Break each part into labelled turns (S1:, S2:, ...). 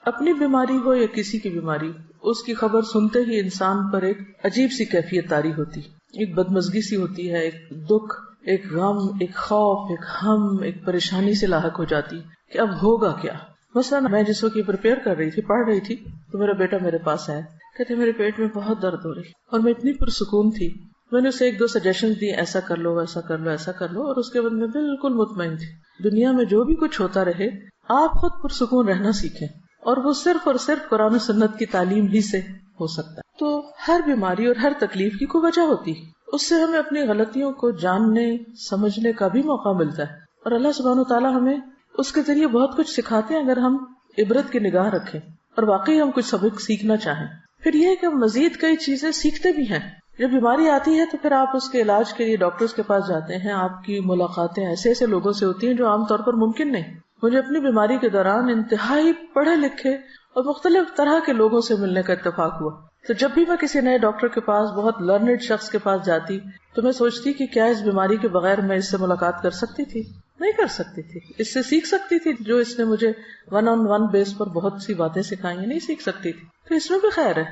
S1: اپنی بیماری ہو یا کسی کی بیماری، اس کی خبر سنتے ہی انسان پر ایک عجیب سی کیفیت طاری ہوتی، ایک بدمزگی سی ہوتی ہے، ایک دکھ، ایک غم، ایک خوف، ایک ہم، ایک پریشانی سے لاحق ہو جاتی کہ اب ہوگا کیا. مثلا میں جس وقت یہ پریپیئر کر رہی تھی، پڑھ رہی تھی، تو میرا بیٹا میرے پاس آیا، کہتے میرے پیٹ میں بہت درد ہو رہی، اور میں اتنی پرسکون تھی. میں نے اسے ایک دو سجیشن دی، ایسا کر لو، ایسا کر لو، ایسا کر لو، اور اس کے بعد میں بالکل مطمئن تھی. دنیا میں جو بھی کچھ ہوتا رہے، آپ خود پرسکون رہنا سیکھیں، اور وہ صرف اور صرف قرآن و سنت کی تعلیم ہی سے ہو سکتا ہے. تو ہر بیماری اور ہر تکلیف کی کوئی وجہ ہوتی ہے، اس سے ہمیں اپنی غلطیوں کو جاننے سمجھنے کا بھی موقع ملتا ہے، اور اللہ سبحانہ وتعالیٰ ہمیں اس کے ذریعے بہت کچھ سکھاتے ہیں اگر ہم عبرت کی نگاہ رکھیں اور واقعی ہم کچھ سبق سیکھنا چاہیں. پھر یہ کہ مزید کئی چیزیں سیکھتے بھی ہیں. جب بیماری آتی ہے تو پھر آپ اس کے علاج کے لیے ڈاکٹرز کے پاس جاتے ہیں، آپ کی ملاقاتیں ایسے ایسے لوگوں سے ہوتی ہیں جو عام طور پر ممکن نہیں. مجھے اپنی بیماری کے دوران انتہائی پڑھے لکھے اور مختلف طرح کے لوگوں سے ملنے کا اتفاق ہوا. تو جب بھی میں کسی نئے ڈاکٹر کے پاس، بہت لرنڈ شخص کے پاس جاتی، تو میں سوچتی کہ کیا اس بیماری کے بغیر میں اس سے ملاقات کر سکتی تھی؟ نہیں کر سکتی تھی. اس سے سیکھ سکتی تھی جو اس نے مجھے 1-on-1 بیس پر بہت سی باتیں سکھائی ہیں، نہیں سیکھ سکتی تھی. تو اس میں بھی خیر ہے،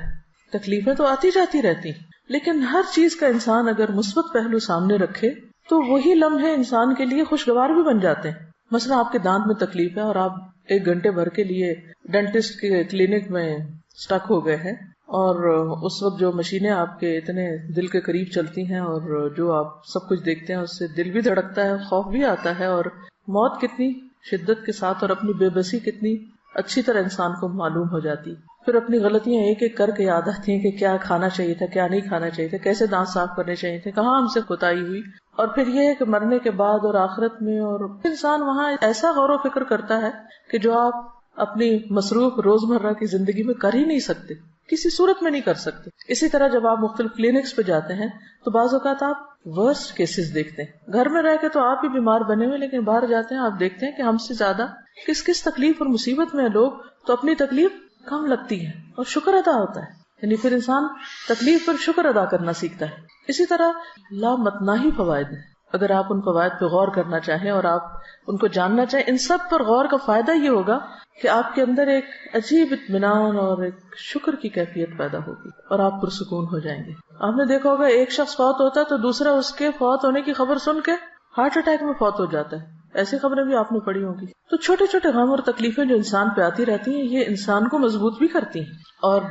S1: تکلیفیں تو آتی جاتی رہتی، لیکن ہر چیز کا انسان اگر مثبت پہلو سامنے رکھے تو وہی لمحے انسان کے لیے خوشگوار بھی بن جاتے ہیں. مثلا آپ کے دانت میں تکلیف ہے اور آپ 1 گھنٹے بھر کے لیے ڈینٹسٹ کے کلینک میں سٹک ہو گئے ہیں، اور اس وقت جو مشینیں آپ کے اتنے دل کے قریب چلتی ہیں اور جو آپ سب کچھ دیکھتے ہیں، اس سے دل بھی دھڑکتا ہے، خوف بھی آتا ہے، اور موت کتنی شدت کے ساتھ اور اپنی بے بسی کتنی اچھی طرح انسان کو معلوم ہو جاتی. پھر اپنی غلطیاں ایک ایک کر کے یاد آتی ہیں کہ کیا کھانا چاہیے تھا، کیا نہیں کھانا چاہیے تھا، کیسے دانت صاف کرنے چاہیے تھے، کہاں ہم سے کوتاہی ہوئی. اور پھر یہ ہے کہ مرنے کے بعد اور آخرت میں، اور انسان وہاں ایسا غور و فکر کرتا ہے کہ جو آپ اپنی مصروف روزمرہ کی زندگی میں کر ہی نہیں سکتے، کسی صورت میں نہیں کر سکتے. اسی طرح جب آپ مختلف کلینکس پہ جاتے ہیں تو بعض اوقات آپ ورسٹ کیسز دیکھتے ہیں. گھر میں رہ کے تو آپ ہی بیمار بنے ہوئے، لیکن باہر جاتے ہیں آپ دیکھتے ہیں کہ ہم سے زیادہ کس کس تکلیف اور مصیبت میں لوگ، تو اپنی تکلیف کم لگتی ہے اور شکر ادا ہوتا ہے. یعنی پھر انسان تکلیف پر شکر ادا کرنا سیکھتا ہے. اسی طرح لامتناہی فوائد ہیں، اگر آپ ان فوائد پہ غور کرنا چاہیں اور آپ ان کو جاننا چاہیں. ان سب پر غور کا فائدہ یہ ہوگا کہ آپ کے اندر ایک عجیب اطمینان اور ایک شکر کی کیفیت پیدا ہوگی اور آپ پرسکون ہو جائیں گے. آپ نے دیکھا ہوگا ایک شخص فوت ہوتا ہے تو دوسرا اس کے فوت ہونے کی خبر سن کے ہارٹ اٹیک میں فوت ہو جاتا ہے. ایسی خبریں بھی آپ نے پڑھی ہوں گی. تو چھوٹے چھوٹے غم اور تکلیفیں جو انسان پہ آتی رہتی ہیں، یہ انسان کو مضبوط بھی کرتی ہیں اور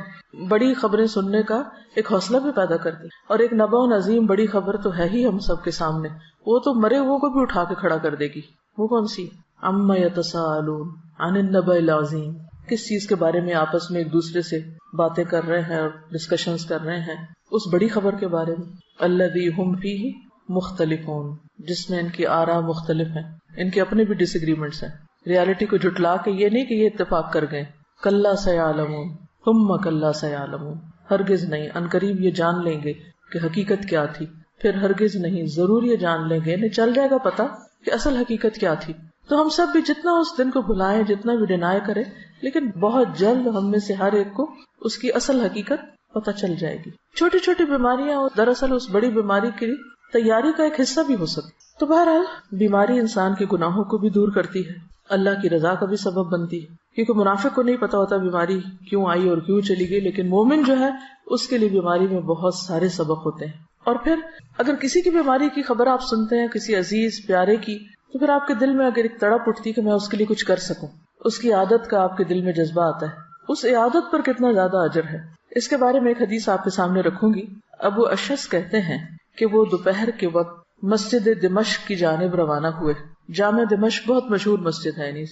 S1: بڑی خبریں سننے کا ایک حوصلہ بھی پیدا کرتی ہیں. اور ایک نبأ عظیم بڑی خبر تو ہے ہی ہم سب کے سامنے، وہ تو مرے ہوئے کو بھی اٹھا کے کھڑا کر دے گی. وہ کون سی؟ عما یتساءلون عن النبأ العظیم. کس چیز کے بارے میں آپس میں ایک دوسرے سے باتیں کر رہے ہیں اور ڈسکشنز کر رہے ہیں؟ اس بڑی خبر کے بارے میں. الذی ہم فیہ مختلفون، جس میں ان کی آراء مختلف ہیں، ان کے اپنے بھی ڈس ایگریمنٹس ہیں. ریالٹی کو جھٹلا کے یہ نہیں کہ یہ اتفاق کر گئے. کلا سیعلمون ثم کلا سیعلمون، ہرگز نہیں، عنقریب یہ جان لیں گے کہ حقیقت کیا تھی، پھر ہرگز نہیں، ضرور یہ جان لیں گے، انہیں چل جائے گا پتا کہ اصل حقیقت کیا تھی. تو ہم سب بھی جتنا اس دن کو بھلائیں، جتنا بھی ڈینائی کریں، لیکن بہت جلد ہم میں سے ہر ایک کو اس کی اصل حقیقت پتہ چل جائے گی. چھوٹی چھوٹی بیماریاں دراصل اس بڑی بیماری کی تیاری کا ایک حصہ بھی ہو سکتی. تو بہرحال بیماری انسان کے گناہوں کو بھی دور کرتی ہے، اللہ کی رضا کا بھی سبب بنتی ہے، کیونکہ منافق کو نہیں پتا ہوتا بیماری کیوں آئی اور کیوں چلی گئی، لیکن مومن جو ہے اس کے لیے بیماری میں بہت سارے سبق ہوتے ہیں. اور پھر اگر کسی کی بیماری کی خبر آپ سنتے ہیں، کسی عزیز پیارے کی، تو پھر آپ کے دل میں اگر ایک تڑپ اٹھتی کہ میں اس کے لیے کچھ کر سکوں، اس کی عادت کا آپ کے دل میں جذبہ آتا ہے. اس عادت پر کتنا زیادہ اجر ہے. اس کے بارے میں ایک حدیث آپ کے سامنے رکھوں گی. ابو اشعث کہتے ہیں کہ وہ دوپہر کے وقت مسجد دمشق کی جانب روانہ ہوئے. جامع دمشق بہت مشہور مسجد ہے، یعنی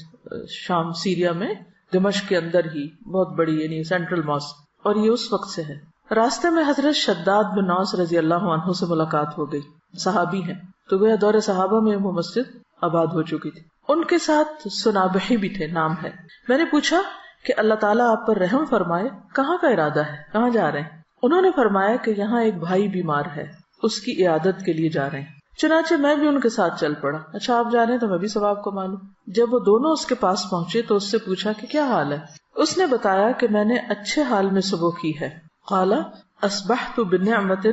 S1: شام سیریا میں دمشق کے اندر ہی بہت بڑی، یعنی سینٹرل ماسک، اور یہ اس وقت سے ہے. راستے میں حضرت شداد بن اوس رضی اللہ عنہ سے ملاقات ہو گئی. صحابی ہیں، تو گویا دور صحابہ میں وہ مسجد آباد ہو چکی تھی. ان کے ساتھ سنابحی بھی تھے، نام ہے. میں نے پوچھا کہ اللہ تعالیٰ آپ پر رحم فرمائے، کہاں کا ارادہ ہے، کہاں جا رہے ہیں؟ انہوں نے فرمایا کہ یہاں ایک بھائی بیمار ہے، اس کی عیادت کے لیے جا رہے ہیں. چنانچہ میں بھی ان کے ساتھ چل پڑا. اچھا آپ جا رہے ہیں تو میں بھی ثواب کو معلوم. جب وہ دونوں اس کے پاس پہنچے تو اس سے پوچھا کہ کیا حال ہے. اس نے بتایا کہ میں نے اچھے حال میں صبح کی ہے. قال اصبحت بنعمت،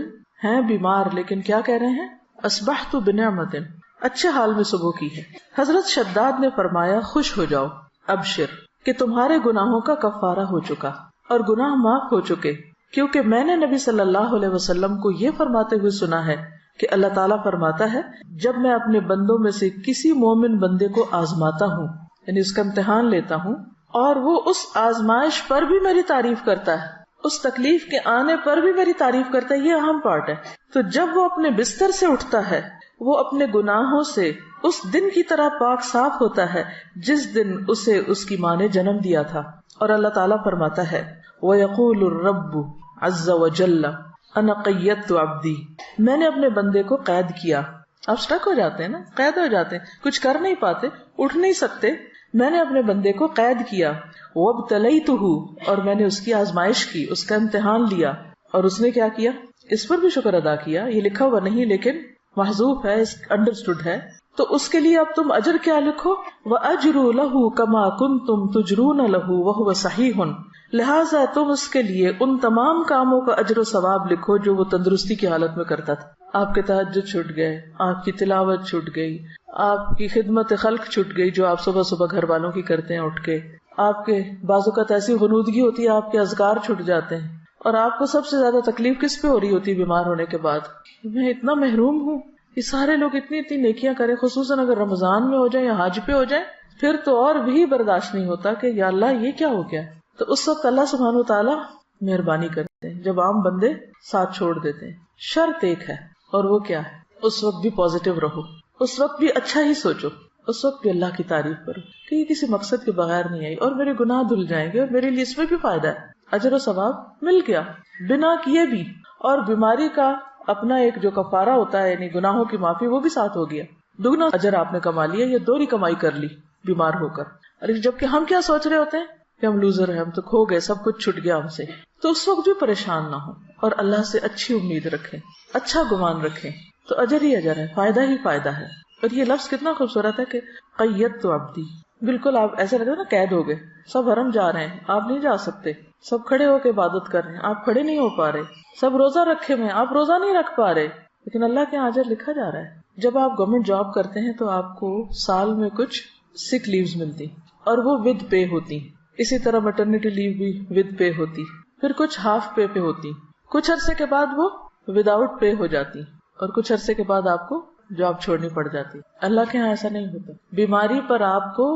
S1: ہیں بیمار لیکن کیا کہہ رہے ہیں؟ اصبحت بنعمت، اچھے حال میں صبح کی ہے. حضرت شداد نے فرمایا خوش ہو جاؤ، ابشر، کہ تمہارے گناہوں کا کفارہ ہو چکا اور گناہ معاف ہو چکے، کیونکہ میں نے نبی صلی اللہ علیہ وسلم کو یہ فرماتے ہوئے سنا ہے کہ اللہ تعالیٰ فرماتا ہے جب میں اپنے بندوں میں سے کسی مومن بندے کو آزماتا ہوں، یعنی اس کا امتحان لیتا ہوں، اور وہ اس آزمائش پر بھی میری تعریف کرتا ہے، اس تکلیف کے آنے پر بھی میری تعریف کرتا ہے، یہ اہم پارٹ ہے، تو جب وہ اپنے بستر سے اٹھتا ہے وہ اپنے گناہوں سے اس دن کی طرح پاک صاف ہوتا ہے جس دن اسے اس کی ماں نے جنم دیا تھا۔ اور اللہ تعالیٰ فرماتا ہے وَيَقُولُ الرَّبُّ عَزَّ وَجَلَّ أَنَا قَيَّدتُ عَبْدِي، میں نے اپنے بندے کو قید کیا۔ آپ سٹک ہو جاتے ہیں نا، قید ہو جاتے ہیں، کچھ کر نہیں پاتے، اٹھ نہیں سکتے، میں نے اپنے بندے کو قید کیا۔ وَابْتَلَيْتُهُ، اور میں نے اس کی آزمائش کی، اس کا امتحان لیا، اور اس نے کیا کیا؟ اس پر بھی شکر ادا کیا۔ یہ لکھا ہوا نہیں لیکن محذوف ہے، انڈرسٹوڈ ہے، تو اس کے لیے اب تم اجر کیا لکھو؟ وَأَجْرُ لَهُ كَمَا كُنْتُمْ تُجْرُونَ لَهُ وَهُوَ صَحِيحٌ، لہٰذا تم اس کے لیے ان تمام کاموں کا اجر و ثواب لکھو جو وہ تندرستی کی حالت میں کرتا تھا۔ آپ کے تہجد چھوٹ گئے، آپ کی تلاوت چھوٹ گئی، آپ کی خدمت خلق چھوٹ گئی جو آپ صبح صبح گھر والوں کی کرتے ہیں اٹھ کے، آپ کے بعض اوقات ایسی غنودگی ہوتی ہے آپ کے اذکار چھوٹ جاتے ہیں، اور آپ کو سب سے زیادہ تکلیف کس پہ ہو رہی ہوتی ہے بیمار ہونے کے بعد؟ میں اتنا محروم ہوں، یہ سارے لوگ اتنی اتنی نیکیاں کریں، خصوصاً اگر رمضان میں ہو جائیں یا حج پہ ہو جائیں، پھر تو اور بھی برداشت نہیں ہوتا کہ یا اللہ یہ کیا ہو گیا۔ تو اس وقت اللہ سبحانہ و تعالیٰ مہربانی کرتے ہیں جب عام بندے ساتھ چھوڑ دیتے ہیں۔ شرط ایک ہے، اور وہ کیا ہے؟ اس وقت بھی پازیٹیو رہو، اس وقت بھی اچھا ہی سوچو، اس وقت بھی اللہ کی تعریف کرو کہ یہ کسی مقصد کے بغیر نہیں آئی اور میرے گناہ دھل جائیں گے اور میرے لیے اس میں بھی فائدہ ہے، اجر و ثواب مل گیا بنا کیے بھی، اور بیماری کا اپنا ایک جو کفارہ ہوتا ہے یعنی گناہوں کی معافی وہ بھی ساتھ ہو گیا، دگنا اجر آپ نے کما لیا، یہ دوہری کمائی کر لی بیمار ہو کر۔ جبکہ ہم کیا سوچ رہے ہوتے ہیں کہ ہم لوزر ہیں، ہم تو کھو گئے، سب کچھ چھٹ گیا ہم سے، تو اس وقت بھی پریشان نہ ہو اور اللہ سے اچھی امید رکھیں، اچھا گمان رکھیں، تو اجر ہی اجر ہے، فائدہ ہی فائدہ ہے۔ اور یہ لفظ کتنا خوبصورت ہے کہ قیدت عبدی، بالکل آپ ایسے لگتا ہے نا قید ہو گئے، سب حرم جا رہے ہیں آپ نہیں جا سکتے، سب کھڑے ہو کے عبادت کر رہے ہیں آپ کھڑے نہیں ہو پا رہے، سب روزہ رکھے ہوئے ہیں آپ روزہ نہیں رکھ پا رہے، لیکن اللہ کے اجر لکھا جا رہا ہے۔ جب آپ گورنمنٹ جاب کرتے ہیں تو آپ کو سال میں کچھ سک لیوز ملتی اور وہ ود پے ہوتی، اسی طرح میٹرنیٹی لیو بھی ود پے ہوتی، پھر کچھ ہاف پے پہ ہوتی، کچھ عرصے کے بعد وہ وداؤٹ پے ہو جاتی، اور کچھ عرصے کے بعد آپ کو جاب چھوڑنی پڑ جاتی۔ اللہ کے یہاں ایسا نہیں ہوتا، بیماری پر آپ کو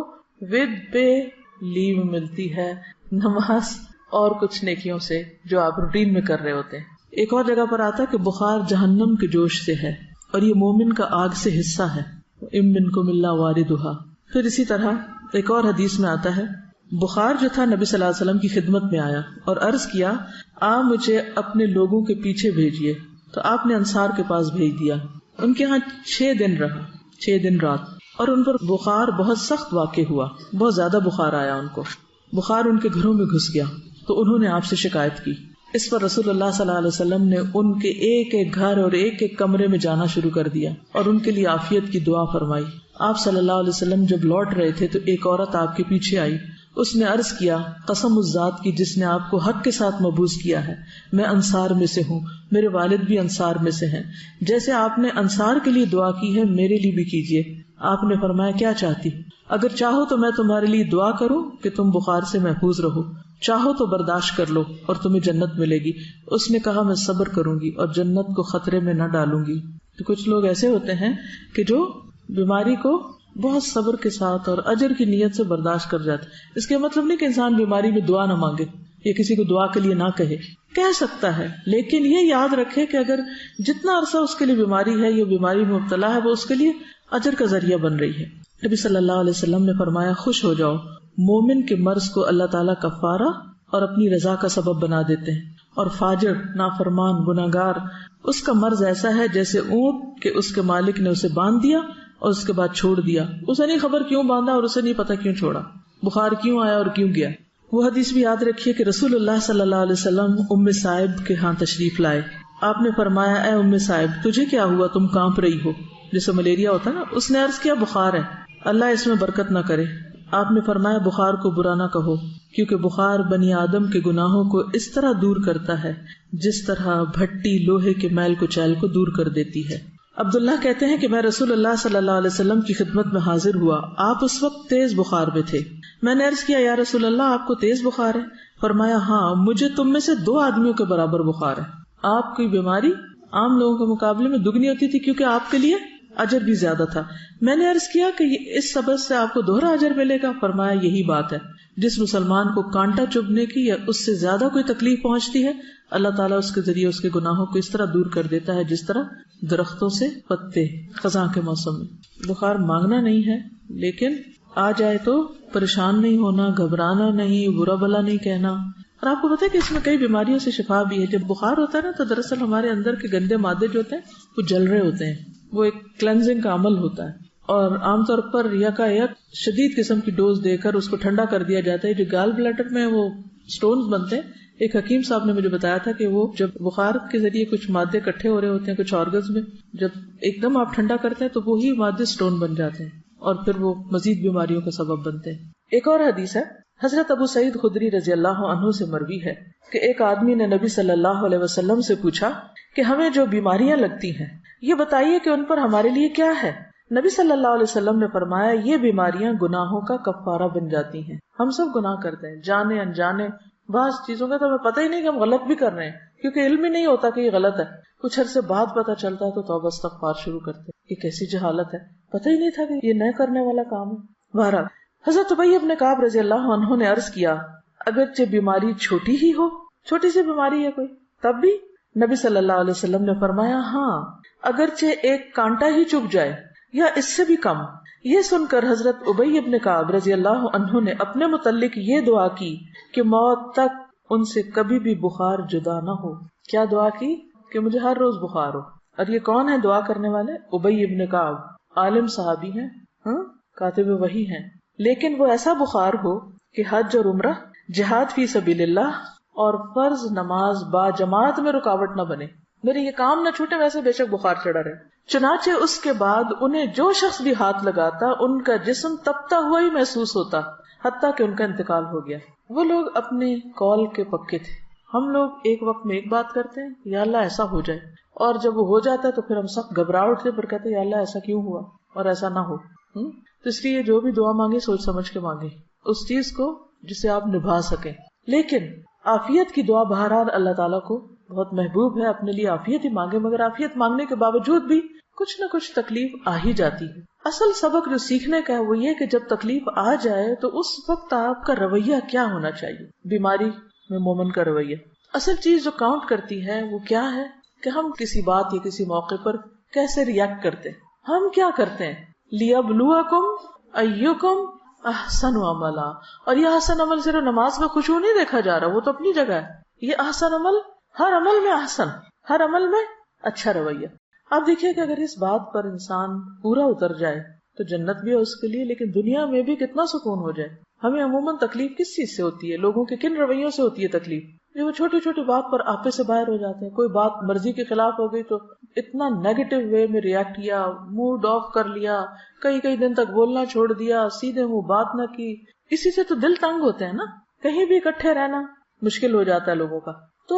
S1: ود پے لیو ملتی ہے، نماز اور کچھ نیکیوں سے جو آپ روٹین میں کر رہے ہوتے ہیں۔ ایک اور جگہ پر آتا ہے کہ بخار جہنم کے جوش سے ہے اور یہ مومن کا آگ سے حصہ ہے، ام منکم الا واردھا۔ پھر اسی طرح ایک اور حدیث میں آتا ہے بخار جو تھا نبی صلی اللہ علیہ وسلم کی خدمت میں آیا اور عرض کیا مجھے اپنے لوگوں کے پیچھے بھیجیے، تو آپ نے انصار کے پاس بھیج دیا، ان کے ہاں 6 دن رہا، 6 دن رات، اور ان پر بخار بہت سخت واقع ہوا، بہت زیادہ بخار آیا ان کو، بخار ان کے گھروں میں گھس گیا، تو انہوں نے آپ سے شکایت کی۔ اس پر رسول اللہ صلی اللہ علیہ وسلم نے ان کے ایک ایک گھر اور ایک ایک کمرے میں جانا شروع کر دیا اور ان کے لیے عافیت کی دعا فرمائی۔ آپ صلی اللہ علیہ وسلم جب لوٹ رہے تھے تو ایک عورت آپ کے پیچھے آئی، اس نے عرض کیا قسم اس ذات کی جس نے آپ کو حق کے ساتھ مبعوث کیا ہے، میں انصار میں سے ہوں، میرے والد بھی انصار میں سے ہیں، جیسے آپ نے انصار کے لیے دعا کی ہے میرے لیے بھی کیجیے۔ آپ نے فرمایا کیا چاہتی؟ اگر چاہو تو میں تمہارے لیے دعا کروں کہ تم بخار سے محفوظ رہو، چاہو تو برداشت کر لو اور تمہیں جنت ملے گی۔ اس نے کہا میں صبر کروں گی اور جنت کو خطرے میں نہ ڈالوں گی۔ تو کچھ لوگ ایسے ہوتے ہیں کہ جو بیماری کو بہت صبر کے ساتھ اور اجر کی نیت سے برداشت کر جاتے۔ اس کا مطلب نہیں کہ انسان بیماری میں دعا نہ مانگے یا کسی کو دعا کے لیے نہ کہہ سکتا ہے، لیکن یہ یاد رکھے کہ اگر جتنا عرصہ اس کے لیے بیماری ہے یا بیماری میں مبتلا ہے وہ اس کے لیے اجر کا ذریعہ بن رہی ہے۔ نبی صلی اللہ علیہ وسلم نے فرمایا خوش ہو جاؤ، مومن کے مرض کو اللہ تعالیٰ کفارہ اور اپنی رضا کا سبب بنا دیتے ہیں، اور فاجر نافرمان گناہگار اس کا مرض ایسا ہے جیسے اونٹ کہ اس کے مالک نے اسے باندھ دیا اور اس کے بعد چھوڑ دیا، اسے نہیں خبر کیوں باندھا اور اسے نہیں پتا کیوں چھوڑا، بخار کیوں آیا اور کیوں گیا۔ وہ حدیث بھی یاد رکھیے کہ رسول اللہ صلی اللہ علیہ وسلم ام صائب کے ہاں تشریف لائے۔ آپ نے فرمایا اے ام صائب تجھے کیا ہوا، تم کانپ رہی ہو، جیسے ملیریا ہوتا ہے نا۔ اس نے عرض کیا بخار ہے، اللہ اس میں برکت نہ کرے۔ آپ نے فرمایا بخار کو برا نہ کہو، کیونکہ بخار بنی آدم کے گناہوں کو اس طرح دور کرتا ہے جس طرح بھٹی لوہے کے میل کچیل کو دور کر دیتی ہے۔ عبداللہ کہتے ہیں کہ میں رسول اللہ صلی اللہ علیہ وسلم کی خدمت میں حاضر ہوا. آپ اس وقت تیز بخار میں تھے. میں نے عرض کیا یا رسول اللہ آپ کو تیز بخار ہے؟ فرمایا ہاں مجھے تم میں سے 2 آدمیوں کے برابر بخار ہے. آپ کی بیماری عام لوگوں کے مقابلے میں دگنی ہوتی تھی کیونکہ آپ کے لیے اجر بھی زیادہ تھا. میں نے عرض کیا کہ اس سبب سے آپ کو دوہرا اجر ملے گا؟ فرمایا یہی بات ہے. جس مسلمان کو کانٹا چبھنے کی یا اس سے زیادہ کوئی تکلیف پہنچتی ہے اللہ تعالیٰ اس کے ذریعے اس کے گناہوں کو اس طرح دور کر دیتا ہے جس طرح درختوں سے پتے خزاں کے موسم میں. بخار مانگنا نہیں ہے لیکن آ جائے تو پریشان نہیں ہونا، گھبرانا نہیں، برا بلا نہیں کہنا. اور آپ کو پتا ہے کہ اس میں کئی بیماریوں سے شفا بھی ہے. جب بخار ہوتا ہے نا تو دراصل ہمارے اندر کے گندے مادے جو ہوتے ہیں وہ جل رہے ہوتے ہیں. وہ ایک کلینزنگ کا عمل ہوتا ہے اور عام طور پر یکایک شدید قسم کی ڈوز دے کر اس کو ٹھنڈا کر دیا جاتا ہے. جو گال بلیڈر میں وہ سٹونز بنتے ہیں، ایک حکیم صاحب نے مجھے بتایا تھا کہ وہ جب بخار کے ذریعے کچھ مادے اکٹھے ہو رہے ہوتے ہیں کچھ آرگنز میں، جب ایک دم آپ ٹھنڈا کرتے ہیں تو وہی مادے سٹون بن جاتے ہیں اور پھر وہ مزید بیماریوں کا سبب بنتے ہیں. ایک اور حدیث ہے حضرت ابو سعید خدری رضی اللہ عنہ سے مروی ہے کہ ایک آدمی نے نبی صلی اللہ علیہ وسلم سے پوچھا کہ ہمیں جو بیماریاں لگتی ہیں یہ بتائیے کہ ان پر ہمارے لیے کیا ہے. نبی صلی اللہ علیہ وسلم نے فرمایا یہ بیماریاں گناہوں کا کفارہ بن جاتی ہیں. ہم سب گناہ کرتے ہیں جانے انجانے، بعض چیزوں کا تو ہمیں پتہ ہی نہیں کہ ہم غلط بھی کر رہے ہیں کیونکہ علم ہی نہیں ہوتا کہ یہ غلط ہے. کچھ عرصے بعد پتہ چلتا ہے تو توبہ استغفار شروع کرتے ہیں. یہ کیسی جہالت ہے، پتہ ہی نہیں تھا کہ یہ نہ کرنے والا کام ہے. بہرحال حضرت ابی بن کعب رضی اللہ عنہ نے عرض کیا اگرچہ بیماری چھوٹی ہی ہو، چھوٹی سی بیماری ہے کوئی، تب بھی؟ نبی صلی اللہ علیہ وسلم نے فرمایا ہاں اگرچہ ایک کانٹا ہی چبھ جائے یا اس سے بھی کم. یہ سن کر حضرت ابی بن کعب رضی اللہ عنہ نے اپنے متعلق یہ دعا کی کہ موت تک ان سے کبھی بھی بخار جدا نہ ہو. کیا دعا کی؟ کہ مجھے ہر روز بخار ہو. اور یہ کون ہے دعا کرنے والے؟ ابی بن کعب، عالم صحابی ہیں، کاتب وحی ہیں، لیکن وہ ایسا بخار ہو کہ حج اور عمرہ، جہاد فی سبیل اللہ اور فرض نماز با جماعت میں رکاوٹ نہ بنے. میرے یہ کام نہ چھوٹے، ویسے بے شک بخار چڑھا رہے. چنانچہ اس کے بعد انہیں جو شخص بھی ہاتھ لگاتا ان کا جسم تپتا ہوا ہی محسوس ہوتا حتیٰ کہ ان کا انتقال ہو گیا. وہ لوگ اپنے قول کے پکے تھے. ہم لوگ ایک وقت میں ایک بات کرتے ہیں یا اللہ ایسا ہو جائے، اور جب وہ ہو جاتا ہے تو پھر ہم سخت گھبراہ اٹھتے پر کہتے ہیں یا اللہ ایسا کیوں ہوا اور ایسا نہ ہو. تو اس لیے جو بھی دعا مانگے سوچ سمجھ کے مانگے اس چیز کو جسے آپ نبھا سکیں. لیکن عافیت کی دعا بہرحال اللہ تعالیٰ کو بہت محبوب ہے. اپنے لیے عافیت ہی مانگے، مگر عافیت مانگنے کے باوجود بھی کچھ نہ کچھ تکلیف آ ہی جاتی ہے. اصل سبق جو سیکھنے کا ہے وہ یہ کہ جب تکلیف آ جائے تو اس وقت آپ کا رویہ کیا ہونا چاہیے. بیماری میں مومن کا رویہ، اصل چیز جو کاؤنٹ کرتی ہے وہ کیا ہے کہ ہم کسی بات یا کسی موقع پر کیسے ریئیکٹ کرتے ہیں. ہم کیا کرتے ہیں؟ لِيَبْلُوَكُمْ أَيُّكُمْ احسن عملا. اور یہ احسن عمل صرف نماز میں خشوع نہیں دیکھا جا رہا، وہ تو اپنی جگہ ہے. یہ احسن عمل ہر عمل میں احسن، ہر عمل میں اچھا رویہ. آپ دیکھیے کہ اگر اس بات پر انسان پورا اتر جائے تو جنت بھی ہے اس کے لیے، لیکن دنیا میں بھی کتنا سکون ہو جائے. ہمیں عموماً تکلیف کس چیز سے ہوتی ہے؟ لوگوں کے کن رویوں سے ہوتی ہے تکلیف؟ جو وہ چھوٹی چھوٹی بات پر آپے سے باہر ہو جاتے ہیں. کوئی بات مرضی کے خلاف ہو گئی تو اتنا نیگیٹو وے میں ریئیکٹ کیا، موڈ آف کر لیا، کئی دن تک بولنا چھوڑ دیا، سیدھے منہ بات نہ کی. اسی سے تو دل تنگ ہوتے ہیں نا. کہیں بھی اکٹھے رہنا مشکل ہو جاتا ہے لوگوں کا. تو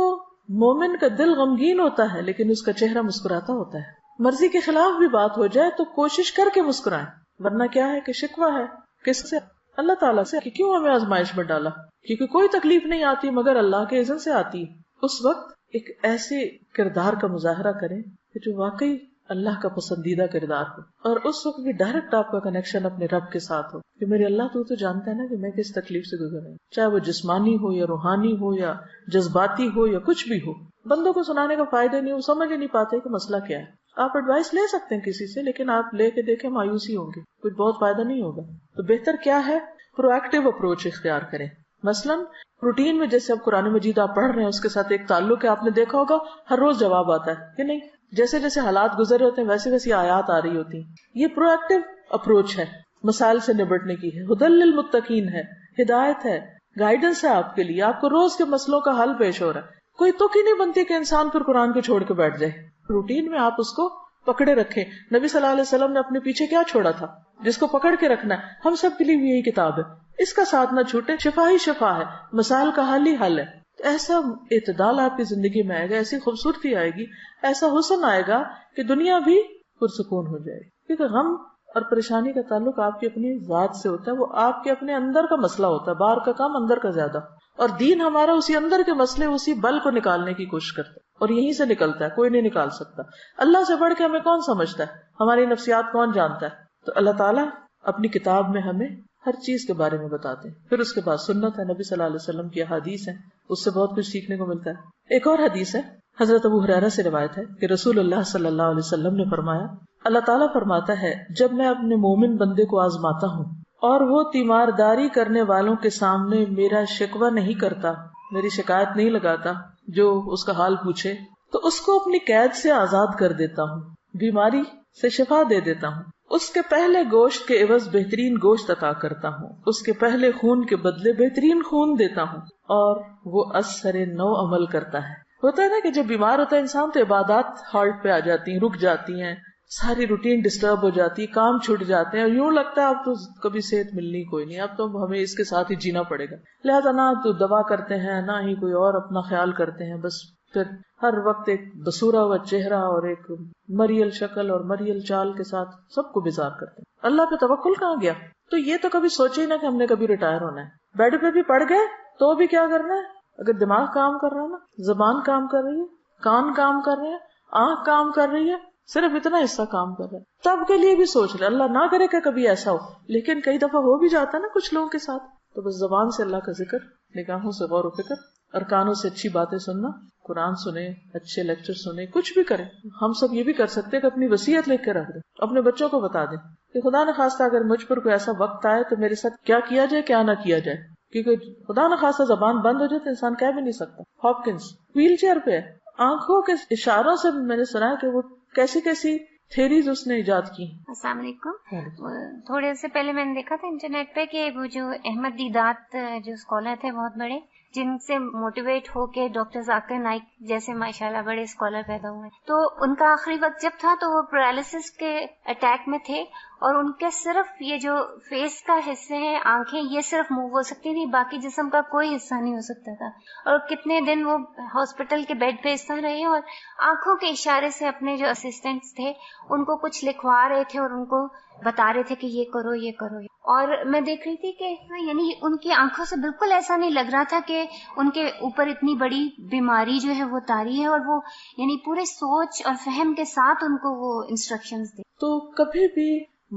S1: مومن کا دل غمگین ہوتا ہے لیکن اس کا چہرہ مسکراتا ہوتا ہے. مرضی کے خلاف بھی بات ہو جائے تو کوشش کر کے مسکرائیں، ورنہ کیا ہے کہ شکوہ ہے کس سے؟ اللہ تعالیٰ سے کہ کیوں ہمیں آزمائش میں ڈالا. کیونکہ کوئی تکلیف نہیں آتی مگر اللہ کے اذن سے آتی. اس وقت ایک ایسے کردار کا مظاہرہ کریں کہ جو واقعی اللہ کا پسندیدہ کردار ہو، اور اس وقت بھی ڈائریکٹ آپ کا کنیکشن اپنے رب کے ساتھ ہو کہ میرے اللہ تو جانتا ہے نا کہ میں کس تکلیف سے گزر رہی ہوں، چاہے وہ جسمانی ہو یا روحانی ہو یا جذباتی ہو یا کچھ بھی ہو. بندوں کو سنانے کا فائدہ نہیں، وہ سمجھ ہی نہیں پاتے کہ مسئلہ کیا ہے. آپ ایڈوائس لے سکتے ہیں کسی سے، لیکن آپ لے کے دیکھیں مایوسی ہوں گے، کچھ بہت فائدہ نہیں ہوگا. تو بہتر کیا ہے؟ پرو ایکٹیو اپروچ اختیار کریں. مثلاً روٹین میں جیسے اب قرآن مجید آپ پڑھ رہے ہیں اس کے ساتھ ایک تعلق ہے. آپ نے دیکھا ہوگا ہر روز جواب آتا ہے کہ نہیں؟ جیسے جیسے حالات گزر رہے ہوتے ہیں ویسے ویسے آیات آ رہی ہوتی ہیں. یہ پرو ایکٹیو اپروچ ہے، مسائل سے نبٹنے کی ہے، ھدی للمتقین ہے، ہدایت ہے، گائیڈنس ہے آپ کے لیے. آپ کو روز کے مسئلوں کا حل پیش ہو رہا ہے. کوئی تک ہی نہیں بنتی کہ انسان پھر قرآن کو چھوڑ کے بیٹھ جائے. روٹین میں آپ اس کو پکڑے رکھیں. نبی صلی اللہ علیہ وسلم نے اپنے پیچھے کیا چھوڑا تھا جس کو پکڑ کے رکھنا ہے. ہم سب کے لیے بھی یہی کتاب ہے، اس کا ساتھ نہ چھوٹے. شفا ہی شفا ہے، مسائل کا حل ہی حل ہے. ایسا اعتدال آپ کی زندگی میں آئے گا، ایسی خوبصورتی آئے گی، ایسا حسن آئے گا کہ دنیا بھی پرسکون ہو جائے. کیونکہ غم اور پریشانی کا تعلق آپ کی اپنی ذات سے ہوتا ہے، وہ آپ کے اپنے اندر کا مسئلہ ہوتا ہے، باہر کا کام اندر کا زیادہ. اور دین ہمارا اسی اندر کے مسئلے، اسی بل کو نکالنے کی کوشش کرتا ہے، اور یہیں سے نکلتا ہے، کوئی نہیں نکال سکتا. اللہ سے بڑھ کے ہمیں کون سمجھتا ہے، ہماری نفسیات کون جانتا ہے؟ تو اللہ تعالیٰ اپنی کتاب میں ہمیں ہر چیز کے بارے میں بتاتے ہیں. پھر اس کے بعد سنت ہے، نبی صلی اللہ علیہ وسلم کی احادیث ہیں، اس سے بہت کچھ سیکھنے کو ملتا ہے. ایک اور حدیث ہے، حضرت ابو ہریرہ سے روایت ہے کہ رسول اللہ صلی اللہ علیہ وسلم نے فرمایا، اللہ تعالیٰ فرماتا ہے جب میں اپنے مومن بندے کو آزماتا ہوں اور وہ تیمارداری کرنے والوں کے سامنے میرا شکوہ نہیں کرتا، میری شکایت نہیں لگاتا، جو اس کا حال پوچھے، تو اس کو اپنی قید سے آزاد کر دیتا ہوں، بیماری سے شفا دے دیتا ہوں، اس کے پہلے گوشت کے عوض بہترین گوشت عطا کرتا ہوں، اس کے پہلے خون کے بدلے بہترین خون دیتا ہوں، اور وہ اثر نو عمل کرتا ہے. ہوتا ہے نا کہ جب بیمار ہوتا ہے انسان تو عبادات ہالٹ پہ آ جاتی ہیں، رک جاتی ہیں، ساری روٹین ڈسٹرب ہو جاتی ہے، کام چھوٹ جاتے ہیں، اور یوں لگتا ہے اب تو کبھی صحت ملنی کوئی نہیں، اب تو ہمیں اس کے ساتھ ہی جینا پڑے گا. لہذا نہ تو دوا کرتے ہیں، نہ ہی کوئی اور اپنا خیال کرتے ہیں، بس پھر ہر وقت ایک بسورا ہوا چہرہ اور ایک مریل شکل اور مریل چال کے ساتھ سب کو بیزار کرتے ہیں. اللہ پہ توکل کہاں گیا؟ تو یہ تو کبھی سوچے ہی نہ کہ ہم نے کبھی ریٹائر ہونا ہے. بیڈ پہ بھی پڑ گئے تو بھی کیا کرنا ہے؟ اگر دماغ کام کر رہا ہے نا، زبان کام کر رہی ہے، کان کام کر رہے ہیں، آنکھ کام کر رہی ہے، صرف اتنا حصہ کام کر رہا ہے، تب کے لیے بھی سوچ رہے. اللہ نہ کرے کہ کبھی ایسا ہو، لیکن کئی دفعہ ہو بھی جاتا ہے نا کچھ لوگوں کے ساتھ. تو بس زبان سے اللہ کا ذکر، نگاہوں سے غور و فکر، اور کانوں سے اچھی باتیں سننا، قرآن سنیں، اچھے لیکچر سنیں، کچھ بھی کریں. ہم سب یہ بھی کر سکتے ہیں کہ اپنی وصیت لکھ کے رکھ دیں، اپنے بچوں کو بتا دیں کہ خدا نخواستہ اگر مجھ پر کوئی ایسا وقت آئے تو میرے ساتھ کیا کیا جائے، کیا نہ کیا جائے. کیونکہ خدا نخواستہ زبان بند ہو جائے تو انسان کہہ بھی نہیں سکتا. ہاپکنس ویل چیئر پہ ہے، آنکھوں کے اشاروں سے میں نے سنا کہ وہ کیسی کیسی تھیریز اس نے ایجاد کی.
S2: السلام علیکم. تھوڑے سے پہلے میں نے دیکھا تھا انٹرنیٹ پہ کہ وہ جو احمد دیدات جو اسکالر تھے بہت بڑے، جن سے موٹیویٹ ہو کے ڈاکٹر ذاکر نائک جیسے ماشاءاللہ بڑے اسکالر پیدا ہوئے، تو ان کا آخری وقت جب تھا تو وہ پیرالسس کے اٹیک میں تھے، اور ان کے صرف یہ جو فیس کا حصے ہیں، آنکھیں، یہ صرف موو ہو سکتی تھی، باقی جسم کا کوئی حصہ نہیں ہو سکتا تھا. اور کتنے دن وہ ہاسپٹل کے بیڈ پہ اس طرح رہے، اور آنکھوں کے اشارے سے اپنے جو اسسٹنٹس تھے ان کو کچھ لکھوا رہے تھے اور ان کو بتا رہے تھے کہ یہ کرو یہ کرو. اور میں دیکھ رہی تھی کہ یعنی ان کی آنکھوں سے بالکل ایسا نہیں لگ رہا تھا کہ ان کے اوپر اتنی بڑی بیماری جو ہے وہ طاری ہے، اور وہ یعنی پورے سوچ اور فہم کے ساتھ ان کو وہ انسٹرکشنز دے.
S1: تو کبھی بھی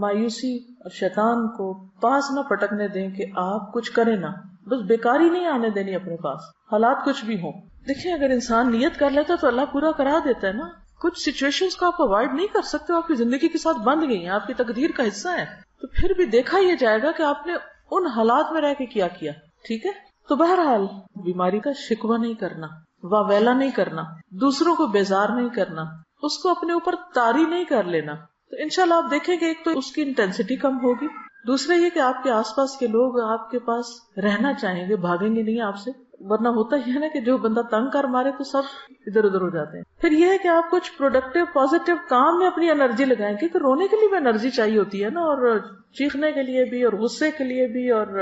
S1: مایوسی اور شیطان کو پاس نہ پٹکنے دیں کہ آپ کچھ کریں نہ، بس بیکاری نہیں آنے دینی اپنے پاس، حالات کچھ بھی ہوں. دیکھیں اگر انسان نیت کر لیتا تو اللہ پورا کرا دیتا ہے نا. کچھ سچویشنز کو آپ اوائڈ نہیں کر سکتے، آپ کی زندگی کے ساتھ بند گئی ہیں، آپ کی تقدیر کا حصہ ہے، تو پھر بھی دیکھا یہ جائے گا کہ آپ نے ان حالات میں رہ کے کیا کیا. ٹھیک ہے، تو بہرحال بیماری کا شکوہ نہیں کرنا، واویلا نہیں کرنا، دوسروں کو بیزار نہیں کرنا، اس کو اپنے اوپر طاری نہیں کر لینا. تو انشاءاللہ آپ دیکھیں کہ ایک تو اس کی انٹینسٹی کم ہوگی، دوسرا یہ کہ آپ کے آس پاس کے لوگ آپ کے پاس رہنا چاہیں گے، بھاگیں گے نہیں آپ سے. ورنہ ہوتا ہی ہے نا کہ جو بندہ تنگ کر مارے تو سب ادھر ادھر ہو جاتے ہیں. پھر یہ ہے کہ آپ کچھ پروڈکٹیو پازیٹیو کام میں اپنی انرجی لگائیں، کیونکہ رونے کے لیے بھی انرجی چاہیے ہوتی ہے نا، اور چیخنے کے لیے بھی، اور غصے کے لیے بھی، اور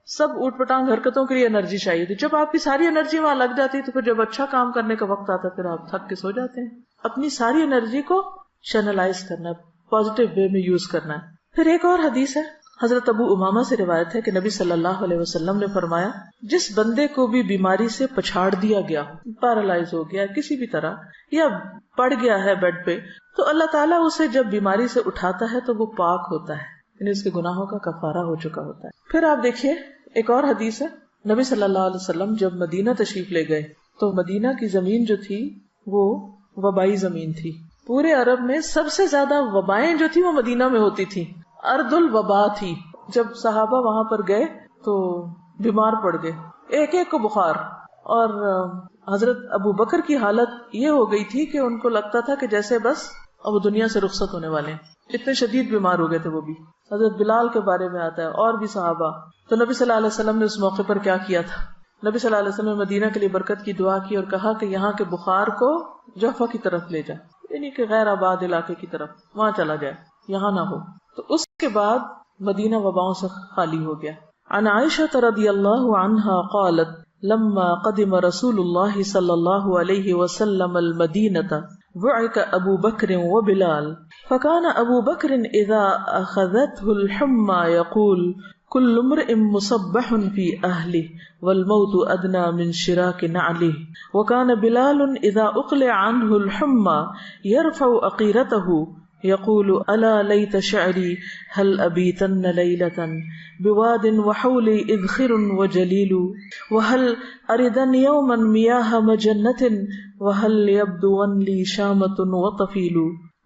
S1: سب اوٹ پٹانگ حرکتوں کے لیے انرجی چاہیے ہوتی. جب آپ کی ساری انرجی وہاں لگ جاتی ہے تو پھر جب اچھا کام کرنے کا وقت آتا ہے پھر آپ تھک کے سو جاتے ہیں. اپنی ساری انرجی کو چینلائز کرنا ہے، پازیٹیو وے میں یوز کرنا ہے. پھر ایک اور حدیث ہے، حضرت ابو امامہ سے روایت ہے کہ نبی صلی اللہ علیہ وسلم نے فرمایا، جس بندے کو بھی بیماری سے پچھاڑ دیا گیا، پیرالائز ہو گیا کسی بھی طرح، یا پڑ گیا ہے بیڈ پہ، تو اللہ تعالیٰ اسے جب بیماری سے اٹھاتا ہے تو وہ پاک ہوتا ہے، یعنی اس کے گناہوں کا کفارہ ہو چکا ہوتا ہے. پھر آپ دیکھیے ایک اور حدیث ہے، نبی صلی اللہ علیہ وسلم جب مدینہ تشریف لے گئے تو مدینہ کی زمین جو تھی وہ وبائی زمین تھی. پورے عرب میں سب سے زیادہ وبائیں جو تھی وہ مدینہ میں ہوتی تھی، ارض الوبا تھی. جب صحابہ وہاں پر گئے تو بیمار پڑ گئے، ایک ایک کو بخار، اور حضرت ابو بکر کی حالت یہ ہو گئی تھی کہ ان کو لگتا تھا کہ جیسے بس اب دنیا سے رخصت ہونے والے ہیں، اتنے شدید بیمار ہو گئے تھے وہ بھی. حضرت بلال کے بارے میں آتا ہے اور بھی صحابہ. تو نبی صلی اللہ علیہ وسلم نے اس موقع پر کیا کیا تھا، نبی صلی اللہ علیہ وسلم نے مدینہ کے لیے برکت کی دعا کی اور کہا کہ یہاں کے بخار کو جوفہ کی طرف لے جا، یعنی کہ غیر آباد علاقے کی طرف وہاں چلا جائے، یہاں نہ ہو. تو اس کے بعد مدینہ وباؤں سے خالی ہو گیا. عن عائشہ رضی اللہ عنہا قالت لما قدم رسول اللہ صلی اللہ علیہ وسلم المدینہ بعث ابو بکر وبلال فكان ابو بکر اذا اخذته الحمى يقول كل امرئ مصبح في اهله والموت ادنى من شراك نعله وكان بلال اذا اقلع عنه الحمى يرفع عقيرته يقول الا ليت شعري هل ابيتن ليلة بواد وحولي اذخر وجليل وهل اردن يوما مياه مجنة وهل يبدون لي شامة وطفيل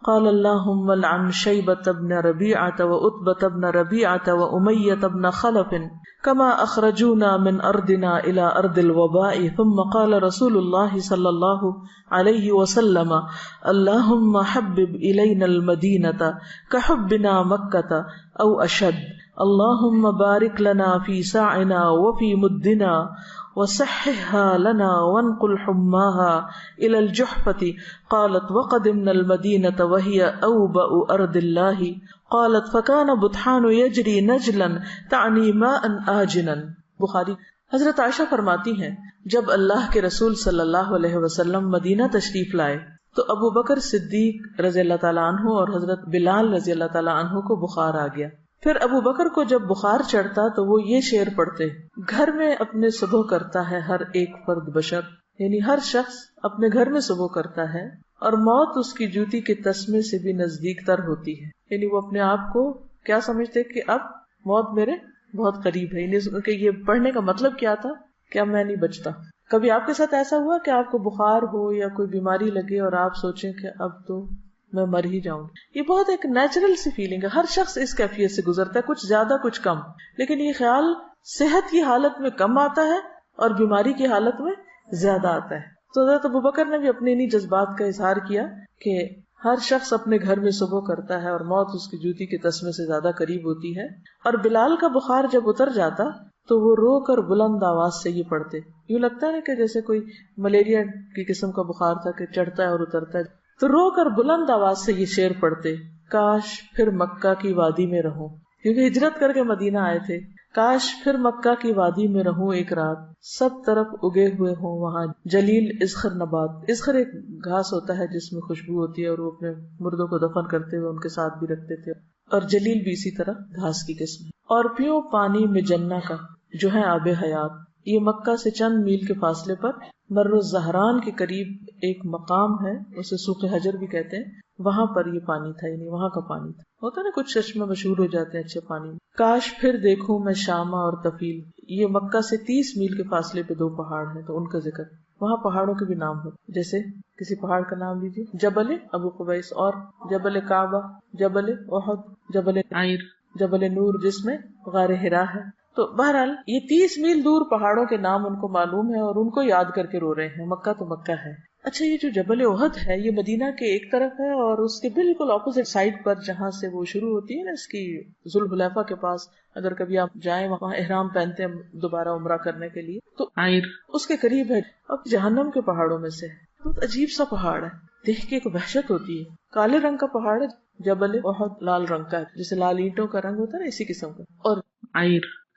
S1: قال اللهم لعن شيبة بن ربيعة وعتبة بن ربيعة وأمية بن خلف كما أخرجونا من أرضنا إلى أرض الوباء ثم قال رسول الله صلى الله عليه وسلم اللهم حبب إلينا المدينة كحبنا مكة أو أشد اللهم بارك لنا في ساعنا وفي مدنا وصححها لنا وانقل حماها إلى الجحفة قالت وقدمنا المدينة وهي أوبأ أرض الله قالت فكان بطحان يجري نجلا تعني ماء آجنا. بخاری. حضرت عائشہ فرماتی ہیں جب اللہ کے رسول صلی اللہ علیہ وسلم مدینہ تشریف لائے تو ابو بکر صدیق رضی اللہ تعالیٰ عنہ اور حضرت بلال رضی اللہ تعالیٰ عنہ کو بخار آ گیا. پھر ابو بکر کو جب بخار چڑھتا تو وہ یہ شعر پڑھتے گھر میں اپنے صبح کرتا ہے ہر ایک فرد بشر، یعنی ہر شخص اپنے گھر میں صبح کرتا ہے اور موت اس کی جوتی کے تسمے سے بھی نزدیک تر ہوتی ہے. یعنی وہ اپنے آپ کو کیا سمجھتے کہ اب موت میرے بہت قریب ہے. یعنی کہ یہ پڑھنے کا مطلب کیا تھا کہ اب میں نہیں بچتا. کبھی آپ کے ساتھ ایسا ہوا کہ آپ کو بخار ہو یا کوئی بیماری لگے اور آپ سوچیں کہ اب تو میں مر ہی جاؤں؟ یہ بہت ایک نیچرل سی فیلنگ ہے، ہر شخص اس کیفیت سے گزرتا ہے، کچھ زیادہ کچھ کم، لیکن یہ خیال صحت کی حالت میں کم آتا ہے اور بیماری کی حالت میں زیادہ آتا ہے. تو حضرت ابوبکر نے بھی اپنے انہی جذبات کا اظہار کیا کہ ہر شخص اپنے گھر میں صبح کرتا ہے اور موت اس کی جوتی کے تسمے سے زیادہ قریب ہوتی ہے. اور بلال کا بخار جب اتر جاتا تو وہ رو کر بلند آواز سے یہ پڑھتے. یوں لگتا ہے کہ جیسے کوئی ملیریا کی قسم کا بخار تھا کہ چڑھتا ہے اور اترتا ہے، تو رو کر بلند آواز سے یہ شعر پڑھتے، کاش پھر مکہ کی وادی میں رہوں، کیونکہ ہجرت کر کے مدینہ آئے تھے. کاش پھر مکہ کی وادی میں رہوں ایک رات، سب طرف اگے ہوئے ہوں وہاں جلیل اذخر نبات. اذخر ایک گھاس ہوتا ہے جس میں خوشبو ہوتی ہے اور وہ اپنے مردوں کو دفن کرتے ہوئے ان کے ساتھ بھی رکھتے تھے، اور جلیل بھی اسی طرح گھاس کی قسم ہے. اور پیو پانی میں جنہ کا جو ہے آب حیات. یہ مکہ سے چند میل کے فاصلے پر مر الزہران کے قریب ایک مقام ہے، اسے سوق حجر بھی کہتے ہیں، وہاں پر یہ پانی تھا، یعنی وہاں کا پانی تھا. ہوتا نا کچھ چشمے مشہور ہو جاتے ہیں اچھے پانی میں. کاش پھر دیکھوں میں شامہ اور تفیل. یہ مکہ سے 30 میل کے فاصلے پہ 2 پہاڑ ہیں، تو ان کا ذکر وہاں پہاڑوں کے بھی نام ہوتے، جیسے کسی پہاڑ کا نام لیجیے، جبل ابو قبیس، اور جبل کعبہ، جبل احد، جبل عیر، جبل نور جس میں غار حرا ہے. تو بہرحال یہ 30 میل دور پہاڑوں کے نام ان کو معلوم ہے اور ان کو یاد کر کے رو رہے ہیں. مکہ تو مکہ ہے. اچھا، یہ جو جبل احد ہے یہ مدینہ کے ایک طرف ہے اور اس کے بالکل اپوزٹ سائڈ پر جہاں سے وہ شروع ہوتی ہے نا، اس کی ذوالحلیفہ کے پاس، اگر کبھی آپ جائیں وہاں احرام پہنتے ہیں دوبارہ عمرہ کرنے کے لیے، تو اس کے قریب ہے. اب جہنم کے پہاڑوں میں سے بہت عجیب سا پہاڑ ہے، دیکھ کے کو وحشت ہوتی ہے. کالے رنگ کا پہاڑ ہے جبل احد، لال رنگ کا ہے، جیسے لال اینٹوں کا رنگ ہوتا ہے نا اسی قسم کا. اور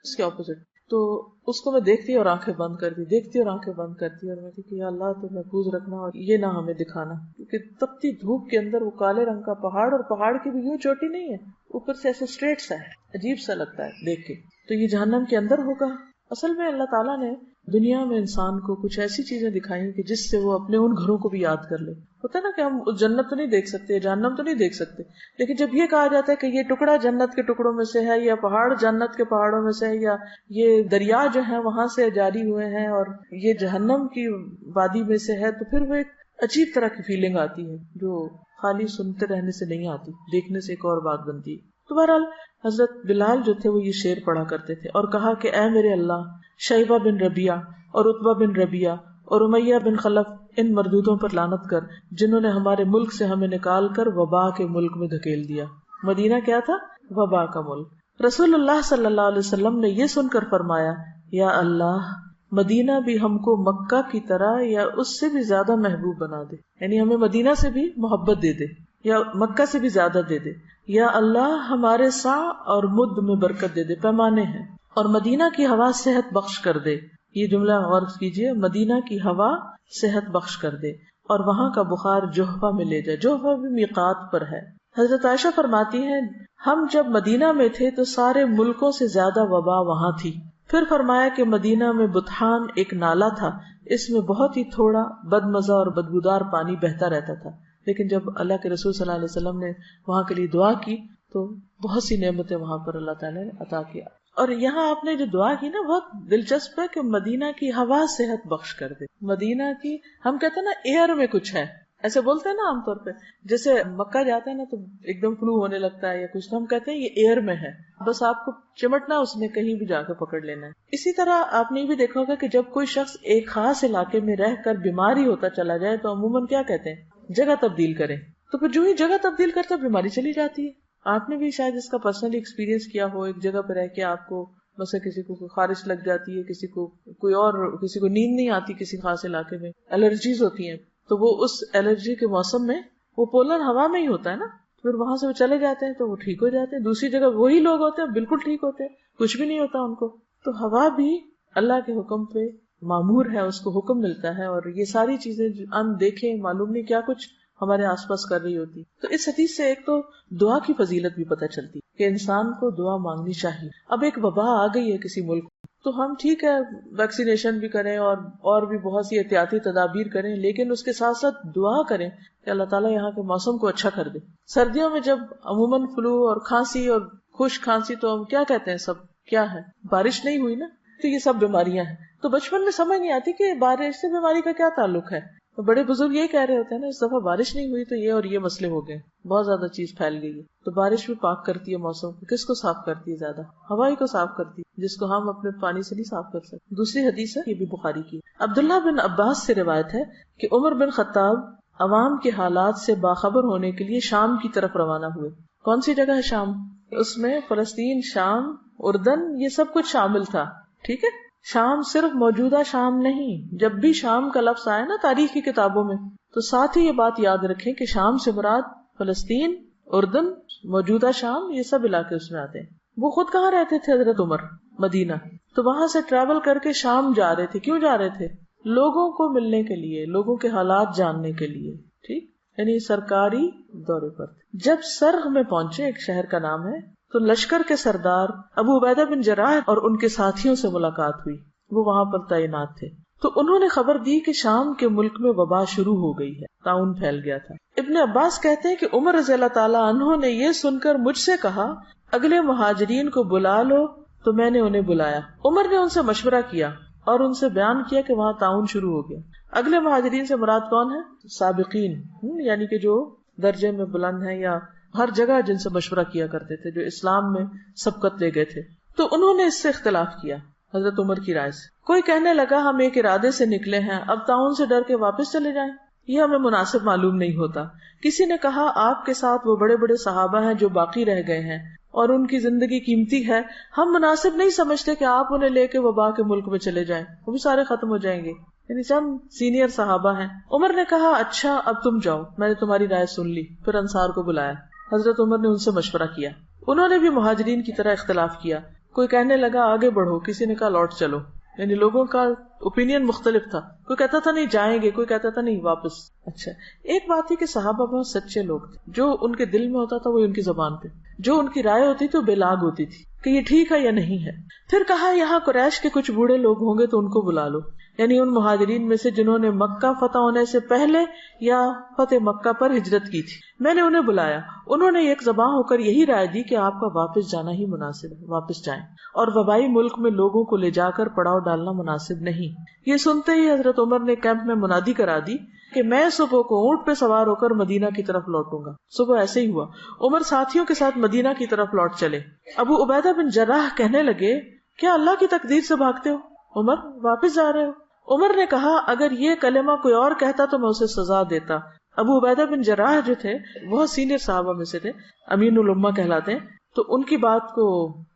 S1: اس کے اپوزٹ، تو اس کو میں دیکھتی اور آنکھیں بند کرتی، دیکھتی اور آنکھیں بند کرتی، اور میں کہ یا اللہ تو محفوظ رکھنا اور یہ نہ ہمیں دکھانا، کیونکہ تپتی دھوپ کے اندر وہ کالے رنگ کا پہاڑ، اور پہاڑ کی بھی یوں چوٹی نہیں ہے، اوپر سے ایسے اسٹریٹ سا ہے، عجیب سا لگتا ہے دیکھ کے. تو یہ جہنم کے اندر ہوگا. اصل میں اللہ تعالیٰ نے دنیا میں انسان کو کچھ ایسی چیزیں دکھائی کہ جس سے وہ اپنے ان گھروں کو بھی یاد کر لے. ہوتا ہے نا کہ ہم جنت تو نہیں دیکھ سکتے، جہنم تو نہیں دیکھ سکتے، لیکن جب یہ کہا جاتا ہے کہ یہ ٹکڑا جنت کے ٹکڑوں میں سے ہے، یا پہاڑ جنت کے پہاڑوں میں سے ہے، یا یہ دریا جو ہے وہاں سے جاری ہوئے ہیں اور یہ جہنم کی وادی میں سے ہے، تو پھر وہ ایک عجیب طرح کی فیلنگ آتی ہے جو خالی سنتے رہنے سے نہیں آتی، دیکھنے سے ایک اور بات بنتی ہے. تو بہرحال حضرت بلال جو تھے وہ یہ شعر پڑھا کرتے تھے اور کہا کہ اے میرے اللہ، شیبہ بن ربیعہ اور عتبہ بن ربیعہ اور امیہ بن خلف، ان مردودوں پر لعنت کر جنہوں نے ہمارے ملک سے ہمیں نکال کر وبا کے ملک میں دھکیل دیا. مدینہ کیا تھا؟ وبا کا ملک. رسول اللہ صلی اللہ علیہ وسلم نے یہ سن کر فرمایا، یا اللہ، مدینہ بھی ہم کو مکہ کی طرح یا اس سے بھی زیادہ محبوب بنا دے، یعنی ہمیں مدینہ سے بھی محبت دے دے یا مکہ سے بھی زیادہ دے دے. یا اللہ، ہمارے سا اور مد میں برکت دے دے، پیمانے ہیں، اور مدینہ کی ہوا صحت بخش کر دے. یہ جملہ غور کیجئے، مدینہ کی ہوا صحت بخش کر دے. اور وہاں کا بخار جوہفہ میں لے جائے. جوہفہ بھی میقات پر ہے. حضرت عائشہ فرماتی ہیں ہم جب مدینہ میں تھے تو سارے ملکوں سے زیادہ وبا وہاں تھی. پھر فرمایا کہ مدینہ میں بطحان ایک نالا تھا، اس میں بہت ہی تھوڑا بدمزہ اور بدبودار پانی بہتا رہتا تھا، لیکن جب اللہ کے رسول صلی اللہ علیہ وسلم نے وہاں کے لیے دعا کی تو بہت سی نعمتیں وہاں پر اللہ تعالیٰ نے عطا کیا. اور یہاں آپ نے جو دعا کی نا بہت دلچسپ ہے کہ مدینہ کی ہوا صحت بخش کر دے. مدینہ کی ہم کہتے ہیں نا ایئر میں کچھ ہے، ایسے بولتے ہیں نا عام طور پہ، جیسے مکہ جاتے ہیں نا تو ایک دم فلو ہونے لگتا ہے یا کچھ، تو ہم کہتے ہیں یہ ایئر میں ہے، بس آپ کو چمٹنا اس نے کہیں بھی جا کے پکڑ لینا ہے. اسی طرح آپ نے یہ بھی دیکھا ہوگا کہ جب کوئی شخص ایک خاص علاقے میں رہ کر بیماری ہوتا چلا جائے تو عموماً کیا کہتے ہیں، جگہ تبدیل کریں. تو پھر جو ہی جگہ تبدیل کرتا بیماری چلی جاتی ہے. آپ نے بھی شاید اس کا پرسنلی ایکسپیرینس کیا ہو، ایک جگہ پہ رہ کے آپ کو مثلا کسی کو خارش لگ جاتی ہے، کسی کو کوئی اور، کسی کو نیند نہیں آتی، کسی خاص علاقے میں الرجیز ہوتی ہیں، تو وہ اس الرجی کے موسم میں وہ پولن ہوا میں ہی ہوتا ہے نا، پھر وہاں سے وہ چلے جاتے ہیں تو وہ ٹھیک ہو جاتے ہیں. دوسری جگہ وہی لوگ ہوتے ہیں بالکل ٹھیک ہوتے ہیں، کچھ بھی نہیں ہوتا ان کو. تو ہوا بھی اللہ کے حکم پہ معمور ہے، اس کو حکم ملتا ہے، اور یہ ساری چیزیں ہم دیکھیں معلوم نہیں کیا کچھ ہمارے آس پاس کر رہی ہوتی. تو اس حدیث سے ایک تو دعا کی فضیلت بھی پتہ چلتی کہ انسان کو دعا مانگنی چاہیے. اب ایک وبا آ گئی ہے کسی ملک تو ہم ٹھیک ہے ویکسینیشن بھی کریں اور بھی بہت سی احتیاطی تدابیر کریں، لیکن اس کے ساتھ ساتھ دعا کریں کہ اللہ تعالیٰ یہاں کے موسم کو اچھا کر دے. سردیوں میں جب عموماً فلو اور کھانسی اور خشک کھانسی تو ہم کیا کہتے ہیں، سب کیا ہے، بارش نہیں ہوئی نا، تو یہ سب بیماریاں ہیں. تو بچپن میں سمجھ نہیں آتی کہ بارش سے بیماری کا کیا تعلق ہے. تو بڑے بزرگ یہی کہہ رہے ہوتے ہیں نا، اس دفعہ بارش نہیں ہوئی تو یہ اور یہ مسئلے ہو گئے، بہت زیادہ چیز پھیل گئی ہے. تو بارش بھی پاک کرتی ہے موسم کو. کس کو صاف کرتی ہے زیادہ؟ ہوائی کو صاف کرتی ہے، جس کو ہم اپنے پانی سے نہیں صاف کر سکتے. دوسری حدیث ہے، یہ بھی بخاری کی، عبداللہ بن عباس سے روایت ہے کہ عمر بن خطاب عوام کے حالات سے باخبر ہونے کے لیے شام کی طرف روانہ ہوئے. کون سی جگہ ہے شام؟ اس میں فلسطین، شام، اردن، یہ سب کچھ شامل تھا. ٹھیک ہے، شام صرف موجودہ شام نہیں. جب بھی شام کا لفظ آئے نا تاریخ کی کتابوں میں تو ساتھ ہی یہ بات یاد رکھیں کہ شام سے مراد فلسطین، اردن، موجودہ شام، یہ سب علاقے اس میں آتے ہیں. وہ خود کہاں رہتے تھے حضرت عمر؟ مدینہ. تو وہاں سے ٹریول کر کے شام جا رہے تھے. کیوں جا رہے تھے؟ لوگوں کو ملنے کے لیے، لوگوں کے حالات جاننے کے لیے. ٹھیک، یعنی سرکاری دورے پر تھے. جب سرخ میں پہنچے، ایک شہر کا نام ہے، تو لشکر کے سردار ابو عبیدہ بن جراح اور ان کے ساتھیوں سے ملاقات ہوئی. وہ وہاں پر تعینات تھے. تو انہوں نے خبر دی کہ شام کے ملک میں وبا شروع ہو گئی ہے، طاعون پھیل گیا تھا. ابن عباس کہتے ہیں کہ عمر رضی اللہ تعالیٰ عنہ نے یہ سن کر مجھ سے کہا اگلے مہاجرین کو بلا لو. تو میں نے انہیں بلایا. عمر نے ان سے مشورہ کیا اور ان سے بیان کیا کہ وہاں طاعون شروع ہو گیا. اگلے مہاجرین سے مراد کون ہے؟ سابقین، یعنی کہ جو درجے میں بلند ہیں یا ہر جگہ جن سے مشورہ کیا کرتے تھے، جو اسلام میں سبقت لے گئے تھے. تو انہوں نے اس سے اختلاف کیا حضرت عمر کی رائے سے. کوئی کہنے لگا ہم ایک ارادے سے نکلے ہیں، اب طاعون سے ڈر کے واپس چلے جائیں، یہ ہمیں مناسب معلوم نہیں ہوتا. کسی نے کہا آپ کے ساتھ وہ بڑے بڑے صحابہ ہیں جو باقی رہ گئے ہیں اور ان کی زندگی قیمتی ہے، ہم مناسب نہیں سمجھتے کہ آپ انہیں لے کے وبا کے ملک میں چلے جائیں، وہ بھی سارے ختم ہو جائیں گے. یعنی چند سینئر صحابہ ہیں. عمر نے کہا اچھا اب تم جاؤ، میں نے تمہاری رائے سن لی. پھر انصار کو بلایا. حضرت عمر نے ان سے مشورہ کیا. انہوں نے بھی مہاجرین کی طرح اختلاف کیا. کوئی کہنے لگا آگے بڑھو، کسی نے کہا لوٹ چلو. یعنی لوگوں کا اوپینین مختلف تھا. کوئی کہتا تھا نہیں جائیں گے، کوئی کہتا تھا نہیں واپس. اچھا، ایک بات تھی کہ صحابہ بہت سچے لوگ تھے. جو ان کے دل میں ہوتا تھا وہ ان کی زبان پہ، جو ان کی رائے ہوتی تھی وہ بلاگ ہوتی تھی کہ یہ ٹھیک ہے یا نہیں ہے. پھر کہا یہاں قریش کے کچھ بوڑھے لوگ ہوں گے تو ان کو بلا لو، یعنی ان مہاجرین میں سے جنہوں نے مکہ فتح ہونے سے پہلے یا فتح مکہ پر ہجرت کی تھی. میں نے انہیں بلایا. انہوں نے ایک زباں ہو کر یہی رائے دی کہ آپ کا واپس جانا ہی مناسب ہے، واپس جائیں، اور وبائی ملک میں لوگوں کو لے جا کر پڑاؤ ڈالنا مناسب نہیں. یہ سنتے ہی حضرت عمر نے کیمپ میں منادی کرا دی کہ میں صبح کو اونٹ پہ سوار ہو کر مدینہ کی طرف لوٹوں گا. صبح ایسے ہی ہوا. عمر ساتھیوں کے ساتھ مدینہ کی طرف لوٹ چلے. ابو عبیدہ بن جراح کہنے لگے کیا اللہ کی تقدیر سے بھاگتے ہو عمر، واپس جا رہے ہو؟ عمر نے کہا اگر یہ کلمہ کوئی اور کہتا تو میں اسے سزا دیتا. ابو عبیدہ بن جراح جو تھے بہت سینئر صحابہ میں سے تھے، امین الامہ کہلاتے ہیں. تو ان کی بات کو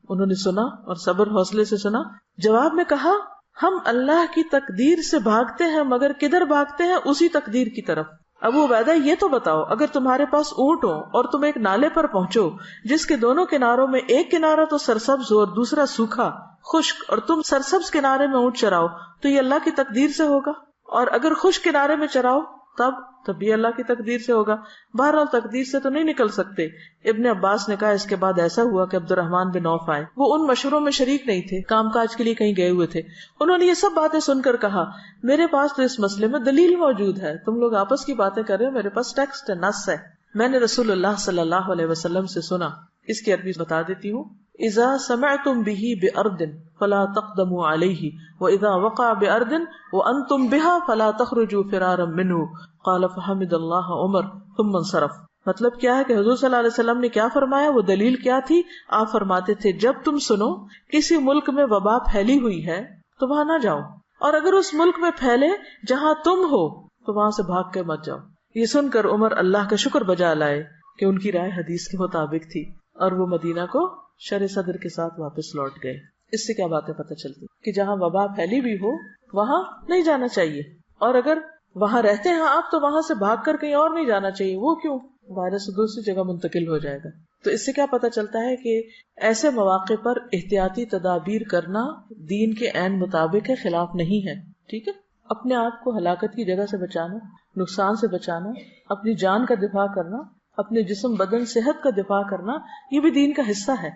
S1: انہوں نے سنا اور صبر حوصلے سے سنا. جواب میں کہا ہم اللہ کی تقدیر سے بھاگتے ہیں، مگر کدھر بھاگتے ہیں؟ اسی تقدیر کی طرف. ابو عبیدہ یہ تو بتاؤ اگر تمہارے پاس اونٹ ہو اور تم ایک نالے پر پہنچو جس کے دونوں کناروں میں ایک کنارہ تو سرسبز ہو اور دوسرا سوکھا خشک، اور تم سرسبز کنارے میں اونٹ چراؤ تو یہ اللہ کی تقدیر سے ہوگا، اور اگر خشک کنارے میں چراؤ تب بھی اللہ کی تقدیر سے ہوگا. بہرحال تقدیر سے تو نہیں نکل سکتے. ابن عباس نے کہا اس کے بعد ایسا ہوا کہ عبد الرحمن بن عوف آئے. وہ ان مشوروں میں شریک نہیں تھے, کام کاج کے لیے کہیں گئے ہوئے تھے. انہوں نے یہ سب باتیں سن کر کہا میرے پاس تو اس مسئلے میں دلیل موجود ہے, تم لوگ آپس کی باتیں کر رہے ہو, میرے پاس ٹیکسٹ ہے, نص ہے. میں نے رسول اللہ صلی اللہ علیہ وسلم سے سنا. اس کی عربی بتا دیتی ہوں. اذا سمعتم به بأرض فلا تقدموا عليه واذا وقع بأرض وانتم بها فلا تخرجوا فرارا منه قال فحمد الله عمر ثم انصرف. مطلب کیا ہے کہ حضور صلی اللہ علیہ وسلم نے کیا فرمایا, وہ دلیل کیا تھی؟ آپ فرماتے تھے جب تم سنو کسی ملک میں وبا پھیلی ہوئی ہے تو وہاں نہ جاؤ, اور اگر اس ملک میں پھیلے جہاں تم ہو تو وہاں سے بھاگ کے مت جاؤ. یہ سن کر عمر اللہ کا شکر بجا لائے کہ ان کی رائے حدیث کے مطابق تھی, اور وہ مدینہ کو شرح صدر کے ساتھ واپس لوٹ گئے. اس سے کیا باتیں پتہ چلتی کہ جہاں وبا پھیلی بھی ہو وہاں نہیں جانا چاہیے, اور اگر وہاں رہتے ہیں آپ تو وہاں سے بھاگ کر کہیں اور نہیں جانا چاہیے. وہ کیوں؟ وائرس دوسری جگہ منتقل ہو جائے گا. تو اس سے کیا پتہ چلتا ہے کہ ایسے مواقع پر احتیاطی تدابیر کرنا دین کے عین مطابق ہے, خلاف نہیں ہے. ٹھیک ہے, اپنے آپ کو ہلاکت کی جگہ سے بچانا, نقصان سے بچانا, اپنی جان کا دفاع کرنا, اپنے جسم بدن صحت کا دفاع کرنا, یہ بھی دین کا حصہ ہے.